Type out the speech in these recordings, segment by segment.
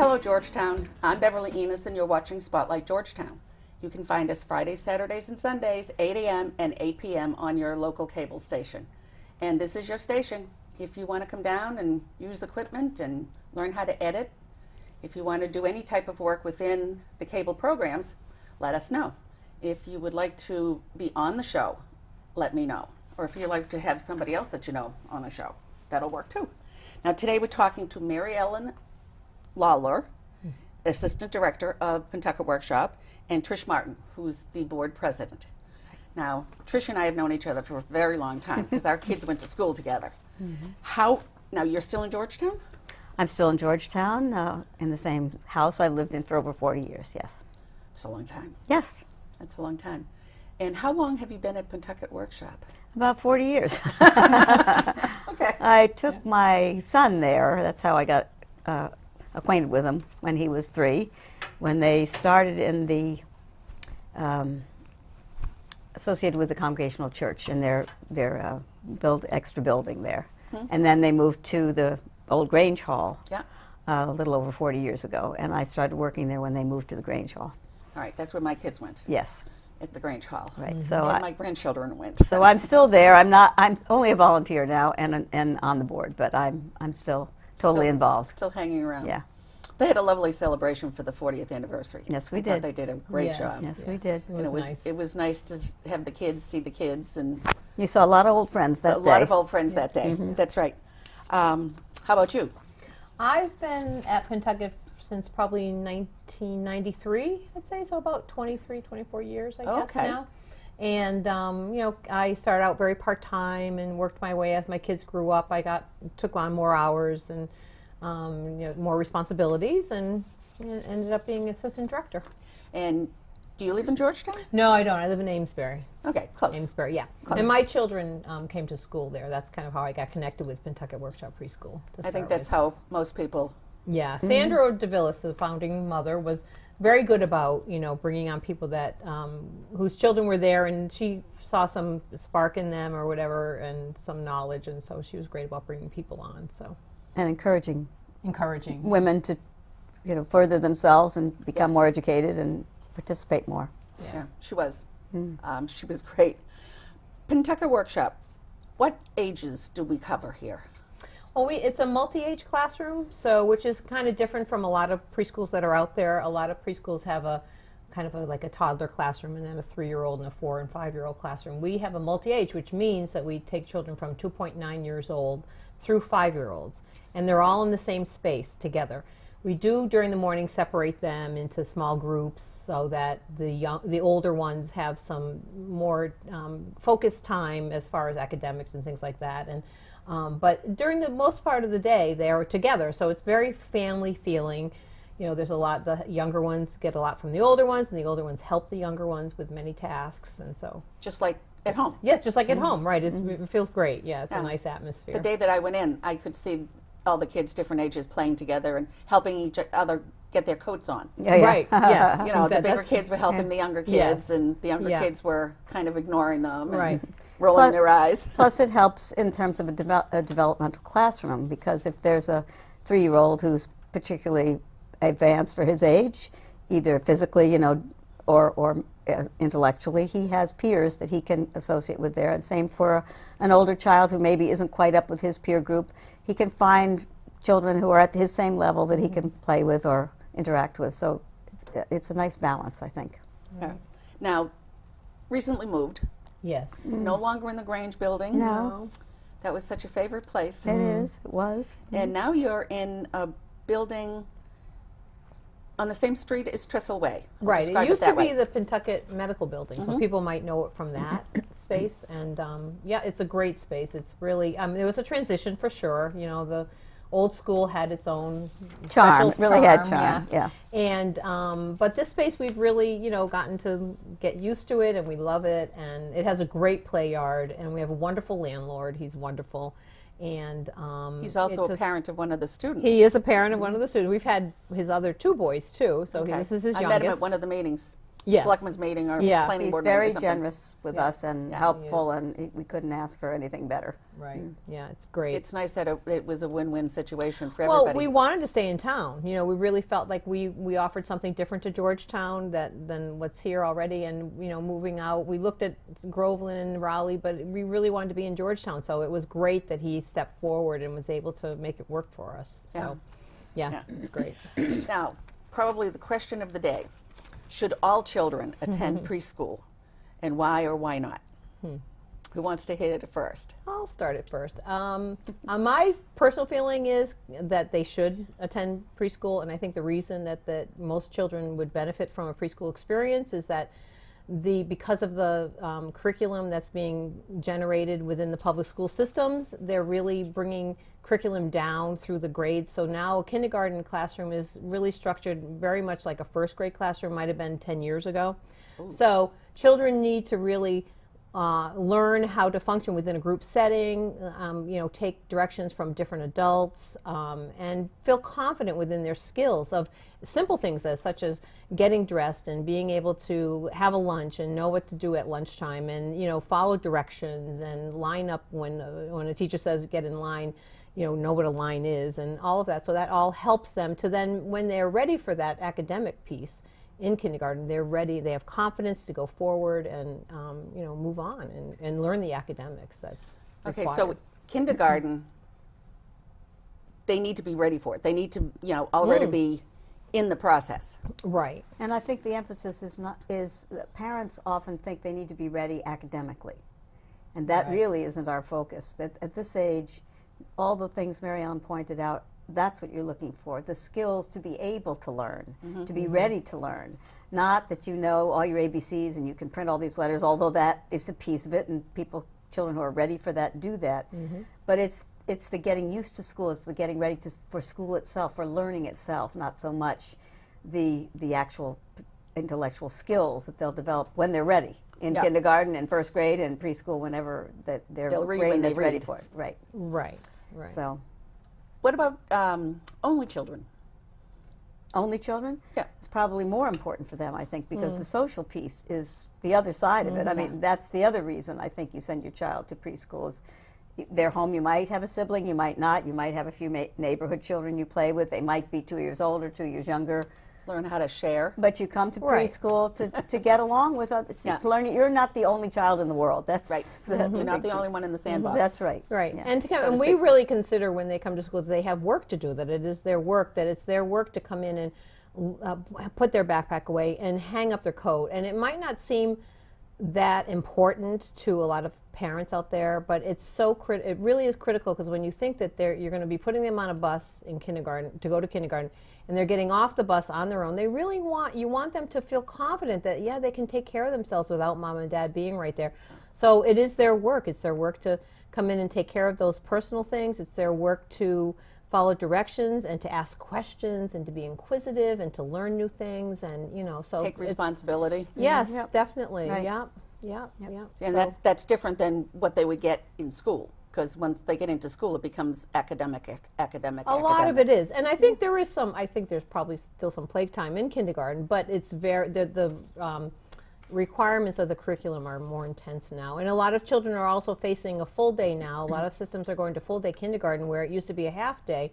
Hello, Georgetown. I'm Beverly Enos, and you're watching Spotlight Georgetown. You can find us Fridays, Saturdays, and Sundays, 8 a.m. and 8 p.m. on your local cable station. And this is your station. If you want to come down and use equipment and learn how to edit, if you want to do any type of work within the cable programs, let us know. If you would like to be on the show, let me know. Or if you'd like to have somebody else that you know on the show, that'll work too. Now today we're talking to Mary Ellen Lawler, Assistant Director of Pentucket Workshop, and Trish Martin, who's the board president. Now, Trish and I have known each other for a very long time because our kids went to school together. Now you're still in Georgetown? I'm still in Georgetown, in the same house I've lived in for over 40 years, yes. It's a long time. Yes. That's a long time. And how long have you been at Pentucket Workshop? About 40 years. Okay. I took my son there. That's how I got acquainted with him when he was 3. When they started in the, associated with the Congregational Church in their extra building there. And then they moved to the old Grange Hall a little over 40 years ago. And I started working there when they moved to the Grange Hall. All right, that's where my kids went. Yes. At the Grange Hall. Right. And my grandchildren went. So I'm still there. I'm only a volunteer now and on the board, but I'm still totally involved. Still hanging around. Yeah. They had a lovely celebration for the 40th anniversary. Yes, we I thought did. they did a great job. Yes, we did. It was nice to have the kids see the kids, and you saw a lot of old friends that day. A lot of old friends that day. That's right. How about you? I've been at Pentucket since probably 1993, I'd say, so about 23, 24 years, I guess now. And you know, I started out very part-time and worked my way as my kids grew up. I took on more hours and you know, more responsibilities, and ended up being assistant director. And do you live in Georgetown? No, I don't. I live in Amesbury. Okay, close. Amesbury, yeah. Close. And my children came to school there. That's kind of how I got connected with Pentucket Workshop Preschool. I think that's how most people. Yeah, Sandra DeVillis, the founding mother, was very good about, you know, bringing on people that whose children were there, and she saw some spark in them or whatever, and some knowledge, and so she was great about bringing people on. So. And encouraging women to, you know, further themselves and become more educated and participate more. Yeah, she was. She was great. Pentucket Workshop, what ages do we cover here? Well, it's a multi-age classroom, so which is kind of different from a lot of preschools that are out there. A lot of preschools have a kind of like a toddler classroom, and then a 3-year-old and a 4- and 5-year-old classroom. We have a multi-age, which means that we take children from 2.9 years old through 5-year-olds, and they're all in the same space together. We do during the morning separate them into small groups so that the older ones have some more focused time as far as academics and things like that. And but during the most part of the day, they are together, so it's very family feeling. You know, there's a lot. The younger ones get a lot from the older ones, and the older ones help the younger ones with many tasks, and so just like at home. Yes, just like at home, right? It feels great. Yeah, it's a nice atmosphere. The day that I went in, I could see all the kids, different ages, playing together and helping each other get their coats on. Right. Yes. You know, the bigger kids were helping the younger kids, and the younger kids were kind of ignoring them and rolling their eyes. Plus, it helps in terms of a developmental classroom, because if there's a 3-year-old who's particularly advanced for his age, either physically, you know, or intellectually, he has peers that he can associate with there. And same for an older child who maybe isn't quite up with his peer group. He can find children who are at his same level that he can play with or interact with. So it's a nice balance, I think. Yeah. Now, recently moved. Yes. No longer in the Grange building. No. That was such a favorite place. It is. It was. And now you're in a building on the same street as Trestle Way. Right. It used to be the Pentucket Medical Building, so people might know it from that space. And yeah, it's a great space. It's really, there was a transition for sure. You know, the old school had its own charm. Special really had charm. Yeah. And but this space, we've really, you know, gotten to get used to it, and we love it. And it has a great play yard, and we have a wonderful landlord. He's wonderful. And he's also a parent of one of the students. He is a parent of one of the students. We've had his other 2 boys too, so this is his youngest. I met him at one of the meetings. Yes. selectmen's meeting or Yeah. planning He's board meeting or very something. generous with us and Yeah. helpful, He and we couldn't ask for anything better. Right. Yeah, it's great. It's nice that it was a win-win situation for Well, everybody. we wanted to stay in town. You know, we really felt like we offered something different to Georgetown than what's here already. And you know, moving out, we looked at Groveland and Raleigh, but we really wanted to be in Georgetown. So it was great that he stepped forward and was able to make it work for us. So, yeah. It's great. Now, probably the question of the day: should all children attend preschool, and why or why not? Who wants to hit it first? I'll start it first. My personal feeling is that they should attend preschool, and I think the reason that most children would benefit from a preschool experience is that because of the curriculum that's being generated within the public school systems, they're really bringing curriculum down through the grades. So now a kindergarten classroom is really structured very much like a first grade classroom might have been 10 years ago. So children need to really learn how to function within a group setting, you know, take directions from different adults, and feel confident within their skills of simple things such as getting dressed and being able to have a lunch and know what to do at lunchtime, and you know, follow directions and line up when a teacher says get in line, you know what a line is and all of that. So that all helps them to then, when they're ready for that academic piece in kindergarten, they're ready, they have confidence to go forward and you know, move on and learn the academics that's Okay, required. so kindergarten, they need to be ready for it. They need to, you know, already be in the process. Right. And I think the emphasis is that parents often think they need to be ready academically, and that Right. really isn't our focus. That at this age, all the things Mary Ellen pointed out, that's what you're looking for, the skills to be able to learn, to be ready to learn. Not that you know all your ABCs and you can print all these letters, although that is a piece of it, and children who are ready for that do that. But it's the getting used to school, it's the getting ready for school itself, for learning itself, not so much the actual intellectual skills that they'll develop when they're ready in Yeah. kindergarten and first grade and preschool, whenever that their They'll read brain when they is ready read. for it. Right. Right. Right. So What about only children? only children? Yeah. It's probably more important for them, I think, because the social piece is the other side of it. I mean, that's the other reason I think you send your child to preschool is they're home. You might have a sibling, you might not. You might have a few neighborhood children you play with. They might be 2 years older, 2 years younger. Learn how to share. But you come to Right. preschool to get along with others. Yeah. To learn. You're not the only child in the world. That's Right. That's You're a not big the only piece. one in the sandbox. That's right. Right. Yeah. And, So to and we speak. really consider when they come to school that they have work to do, that it is their work, that it's their work to come in and put their backpack away and hang up their coat. And it might not seem that important to a lot of parents out there, but it's so it really is critical, because when you think that you're going to be putting them on a bus in kindergarten to go to kindergarten, and they're getting off the bus on their own, they really want them to feel confident that they can take care of themselves without mom and dad being right there. So it is their work. It's their work to come in and take care of those personal things. It's their work to follow directions and to ask questions and to be inquisitive and to learn new things, and so Take it's- responsibility. Yes, Yep. definitely. Right. Yep. Yep. And So- that's different than what they would get in school, because once they get into school, it becomes academic. A lot of it is, and I think there is some. I think there's probably still some playtime in kindergarten, but it's the requirements of the curriculum are more intense now, and a lot of children are also facing a full day now. A lot of systems are going to full day kindergarten where it used to be a half day.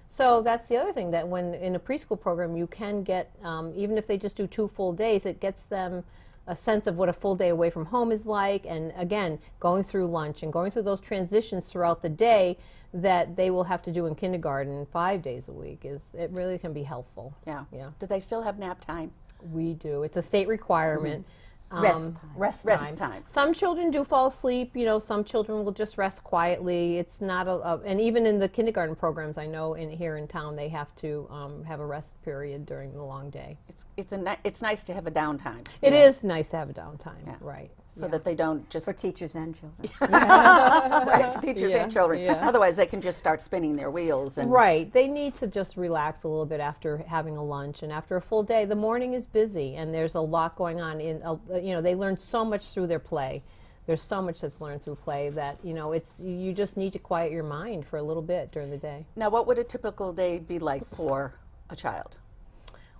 So that's the other thing, that when in a preschool program you can get, even if they just do 2 full days, it gets them a sense of what a full day away from home is like, and again, going through lunch and going through those transitions throughout the day that they will have to do in kindergarten 5 days a week. It really can be helpful. Yeah. Yeah. Do they still have nap time? We do. It's a state requirement. Rest time. Rest time. Some children do fall asleep. Some children will just rest quietly. It's not and even in the kindergarten programs, I know here in town they have to have a rest period during the long day. It's nice to have a downtime. It is nice to have a downtime, Yeah. right? So that they don't just For teachers and children. right, for teachers Yeah, and children. yeah. Otherwise, they can just start spinning their wheels. And Right. They need to just relax a little bit after having a lunch, and after a full day. The morning is busy, and there's a lot going on. They learn so much through their play. There's so much that's learned through play that you just need to quiet your mind for a little bit during the day. Now, what would a typical day be like for a child?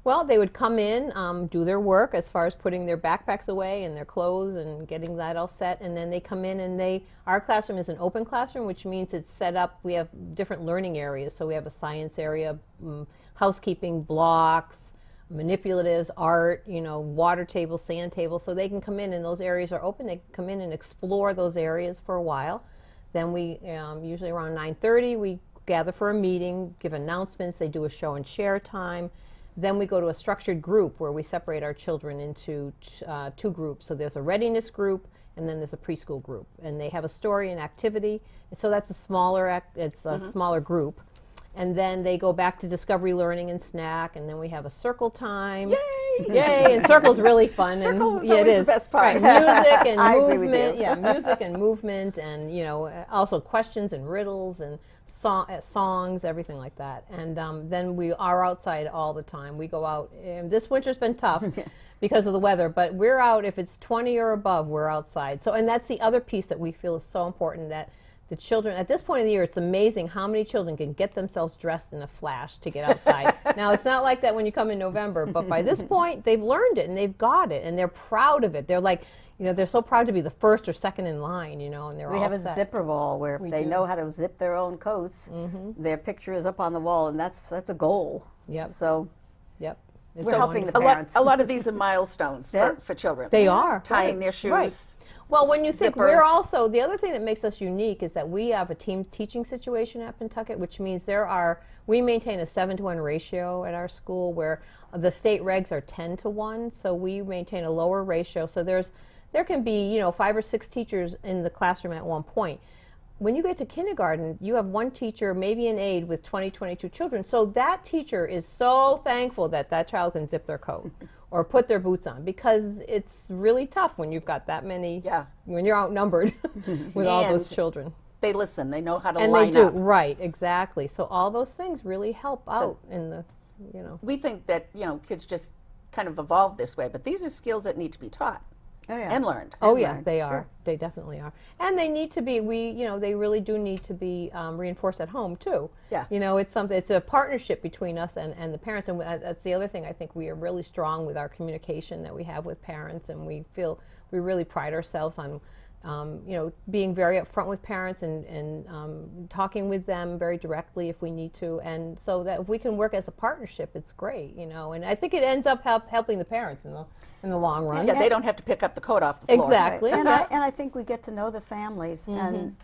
Well, they would come in, do their work as far as putting their backpacks away and their clothes and getting that all set, and then they come in and our classroom is an open classroom, which means it's set up, we have different learning areas. So we have a science area, housekeeping, blocks, manipulatives, art, water tables, sand tables, so they can come in and those areas are open. They can come in and explore those areas for a while. Then we, usually around 9:30, we gather for a meeting, give announcements, they do a show and share time. Then we go to a structured group where we separate our children into two groups. So there's a readiness group and then there's a preschool group. And they have a story and activity. So that's a smaller, smaller group. And then they go back to discovery learning and snack, and then we have a circle time. Yay! Yay! And circle's really fun. Circle and, is always it the best part. Right, music and I agree with movement. you. Yeah, music and movement, and also questions and riddles and songs, everything like that. And then we are outside all the time. We go out. And this winter's been tough because of the weather, but we're out. If it's 20 or above, we're outside. So, and that's the other piece that we feel is so important, that the children, at this point of the year, it's amazing how many children can get themselves dressed in a flash to get outside. Now, it's not like that when you come in November, but by this point, they've learned it and they've got it and they're proud of it. They're like, they're so proud to be the first or second in line, and they're all We have a set. zipper wall where if they know how to zip their own coats, their picture is up on the wall, and that's a goal. Yep. So Yep. It's we're so helping the wonderful. parents. A lot of these are milestones Yeah. for children. They are. Tying right, their shoes. right. Well, when you think zippers. we're also, the other thing that makes us unique is that we have a team teaching situation at Pentucket, which means we maintain a 7-to-1 ratio at our school, where the state regs are 10-to-1, so we maintain a lower ratio. So there can be 5 or 6 teachers in the classroom at one point. When you get to kindergarten, you have one teacher, maybe an aide, with 20, 22 children. So that teacher is so thankful that that child can zip their coat or put their boots on, because it's really tough when you've got that many, when you're outnumbered with all those children. They listen. They know how to And line they do, up. right, exactly. So all those things really help out in the, We think that, kids just kind of evolve this way, but these are skills that need to be taught and learned. Oh yeah, learn. they Sure. are. They definitely are, and they need to be. They really do need to be reinforced at home too. Yeah. It's something. It's a partnership between us and the parents, and that's the other thing. I think we are really strong with our communication that we have with parents, and we really pride ourselves on. Being very upfront with parents and talking with them very directly if we need to, and so that if we can work as a partnership, it's great, and I think it ends up helping the parents in the long run. Yeah, they don't have to pick up the coat off the floor. Exactly. And I think we get to know the families and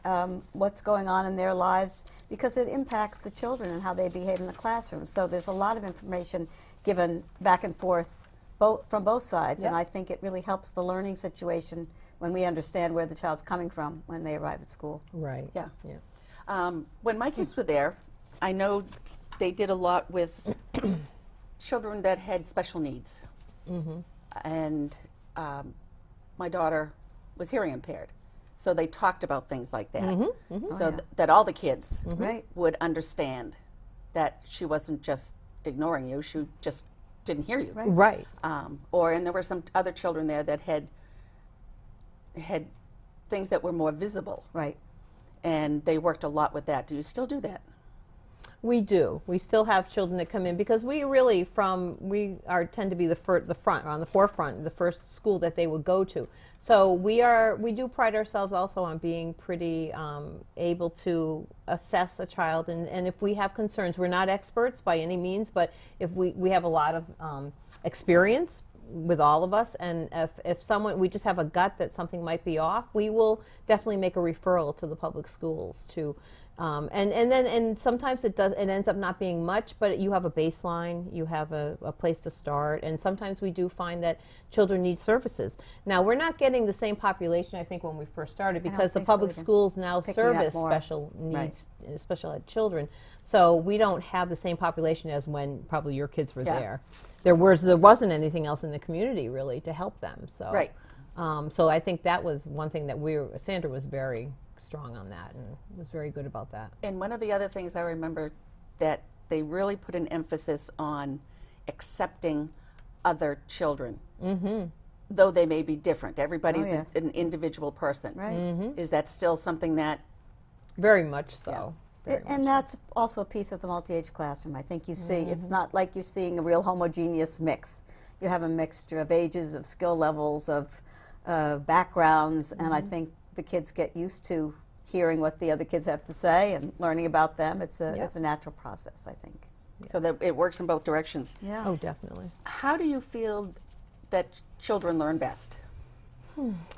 what's going on in their lives, because it impacts the children and how they behave in the classroom. So there's a lot of information given back and forth from both sides, and I think it really helps the learning situation when we understand where the child's coming from when they arrive at school. Right. Yeah. Yeah. When my kids were there, I know they did a lot with children that had special needs. And my daughter was hearing impaired. So they talked about things like that. So that all the kids Right. would understand that she wasn't just ignoring you, she just didn't hear you. Right. And there were some other children there that had things that were more visible. Right. And they worked a lot with that. Do you still do that? We do. We still have children that come in because we really tend to be the front, on the forefront, the first school that they would go to. So we do pride ourselves also on being pretty able to assess a child, and if we have concerns, we're not experts by any means, but if we have a lot of experience with all of us, and if we just have a gut that something might be off, we will definitely make a referral to the public schools to, and sometimes it ends up not being much, but you have a baseline, you have a place to start, and sometimes we do find that children need services. Now we're not getting the same population I think when we first started, because the public schools now service special needs, special ed children, so we don't have the same population as when probably your kids were there. There wasn't anything else in the community really to help them. So, Right. So I think that was one thing that Sandra was very strong on that and was very good about that. And one of the other things I remember that they really put an emphasis on accepting other children, though they may be different. Everybody's an individual person. Right. Is that still something that? Very much so. very And much that's also a piece of the multi-age classroom. I think you see, Mm-hmm. it's not like you're seeing a real homogeneous mix. You have a mixture of ages, of skill levels, of backgrounds, and I Mm-hmm. think the kids get used to hearing what the other kids have to say and learning about them. It's Yep. a natural process, I think. So that it works in both directions. Yeah. Oh, definitely. How do you feel that children learn best?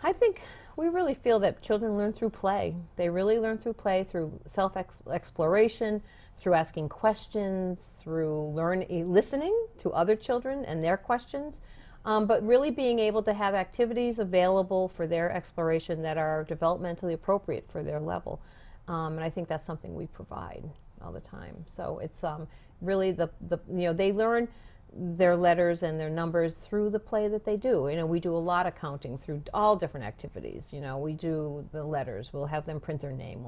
I think we really feel that children learn through play. They really learn through play, through self-exploration, through asking questions, through listening to other children and their questions, but really being able to have activities available for their exploration that are developmentally appropriate for their level. And I think that's something we provide all the time. So it's really they learn their letters and their numbers through the play that they do. We do a lot of counting through all different activities. We do the letters. We'll have them print their name.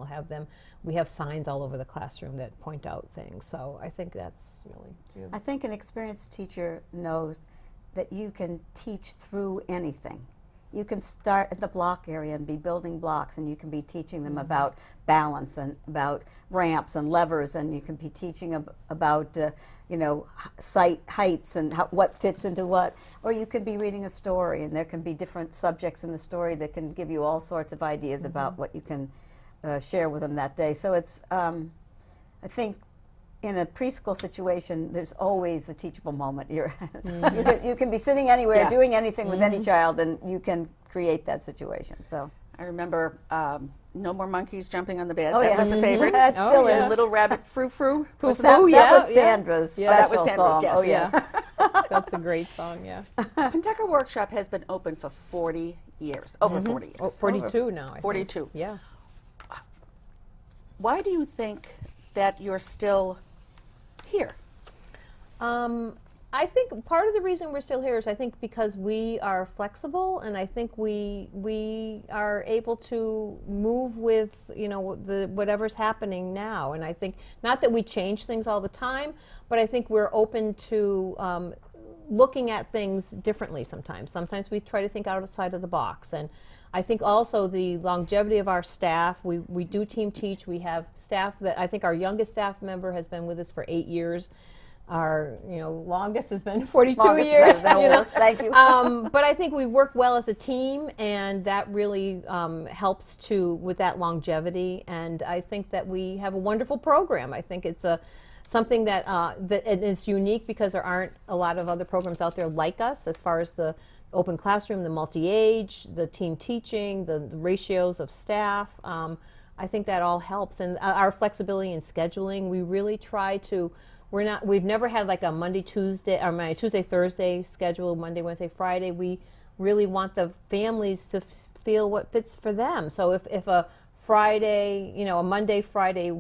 We have signs all over the classroom that point out things. So I think that's really beautiful. I think an experienced teacher knows that you can teach through anything. You can start at the block area and be building blocks, and you can be teaching them about balance and about ramps and levers, and you can be teaching about heights and what fits into what. Or you can be reading a story, and there can be different subjects in the story that can give you all sorts of ideas about what you can share with them that day. So it's, I think, in a preschool situation, there's always the teachable moment. You can be sitting anywhere, Yeah. doing anything with any child, and you can create that situation. So. I remember No More Monkeys Jumping on the Bed. Oh, That yes. was a favorite. That Oh, still yeah. is. Little Rabbit Frou Frou. Was That, Oh, that yeah, was yeah. Sandra's Yeah. That was special Sandra's, song. yes. Oh, yes. That's a great song, yeah. Pentucket Workshop has been open for 40 years, over 40 years. Oh, 42 now, I think. 42. Yeah. Why do you think that you're still here? I think part of the reason we're still here is I think because we are flexible, and I think we are able to move with whatever's happening now. And I think not that we change things all the time, but I think we're open to looking at things differently sometimes. Sometimes we try to think outside of the box. And I think also the longevity of our staff, we do team teach. We have staff that I think our youngest staff member has been with us for 8 years. Our longest has been 42 Longest years. that was. Thank you. But I think we work well as a team, and that really helps with that longevity. And I think that we have a wonderful program. I think it's something that it is unique because there aren't a lot of other programs out there like us as far as the open classroom, the multi-age, the team teaching, the ratios of staff. I think that all helps, and our flexibility in scheduling. We really try to. We've never had like a Monday, Tuesday, or my Tuesday, Thursday schedule, Monday, Wednesday, Friday. We really want the families to feel what fits for them. So if a Friday, a Monday, Friday,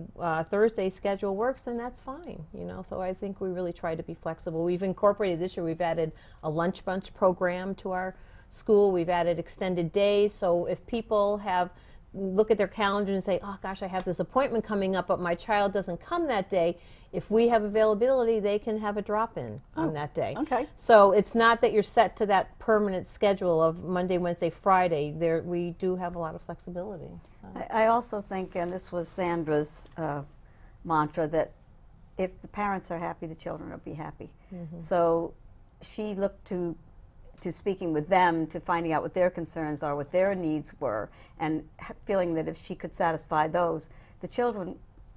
Thursday schedule works, then that's fine, So I think we really try to be flexible. We've incorporated this year, we've added a lunch bunch program to our school. We've added extended days. So if people look at their calendar and say, oh gosh, I have this appointment coming up, but my child doesn't come that day, if we have availability, they can have a drop-in on that day. Okay. So it's not that you're set to that permanent schedule of Monday, Wednesday, Friday. We do have a lot of flexibility. So. I also think, and this was Sandra's mantra, that if the parents are happy, the children will be happy. So she looked to speaking with them, to finding out what their concerns are, what their needs were, and feeling that if she could satisfy those, the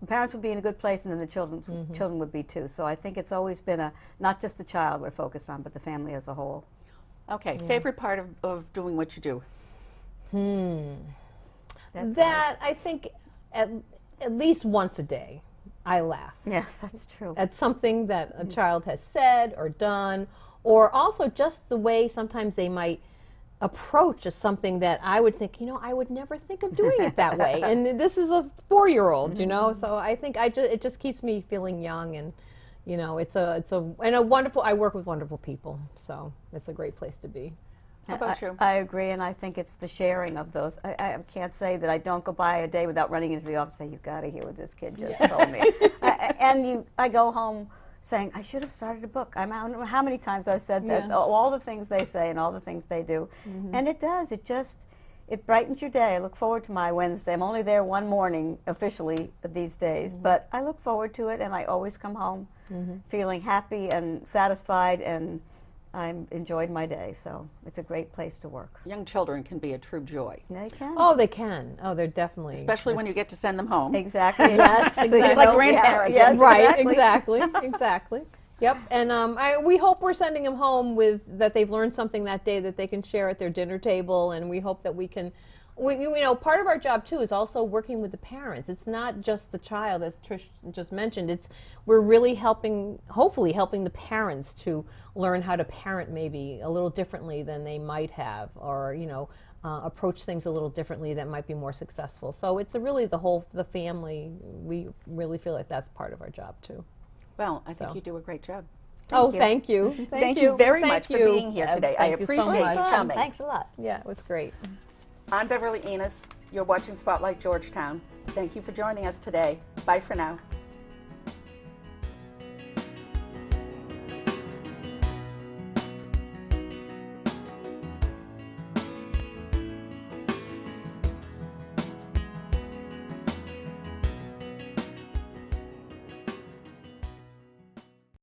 parents would be in a good place, and then the children would be too. So I think it's always been not just the child we're focused on, but the family as a whole. Okay, favorite part of doing what you do? I think at least once a day, I laugh. Yes, that's true. At something that a child has said or done, or also just the way sometimes they might approach something that I would think, I would never think of doing it that way. And this is a 4-year-old, So I think it just keeps me feeling young, and it's a wonderful. I work with wonderful people, so it's a great place to be. How about you? I agree, and I think it's the sharing of those. I can't say that I don't go by a day without running into the office and say, you've got to hear what this kid just told me. I go home saying, I should have started a book. I don't know how many times I've said that, all the things they say and all the things they do. And it does. it brightens your day. I look forward to my Wednesday. I'm only there one morning officially these days, but I look forward to it, and I always come home feeling happy and satisfied, and I enjoyed my day. So it's a great place to work. Young children can be a true joy, They can. Oh, they can. Oh, they're definitely. especially when you get to send them home. Exactly. Yes, So, exactly. you It's like know, grandparenting. Yes, Right, exactly. exactly. Yep, and we hope we're sending them home with that they've learned something that day that they can share at their dinner table, and we hope that we can. You know, part of our job too is also working with the parents. It's not just the child, as Trish just mentioned. We're really hopefully helping the parents to learn how to parent maybe a little differently than they might have, or approach things a little differently that might be more successful. So it's really the family. We really feel like that's part of our job too. Well, I think So. you do a great job. Thank you. Thank you very Thank much for you. being here today. I Thank you so appreciate much. you coming. Thanks a lot. Yeah, it was great. I'm Beverly Enos. You're watching Spotlight Georgetown. Thank you for joining us today. Bye for now.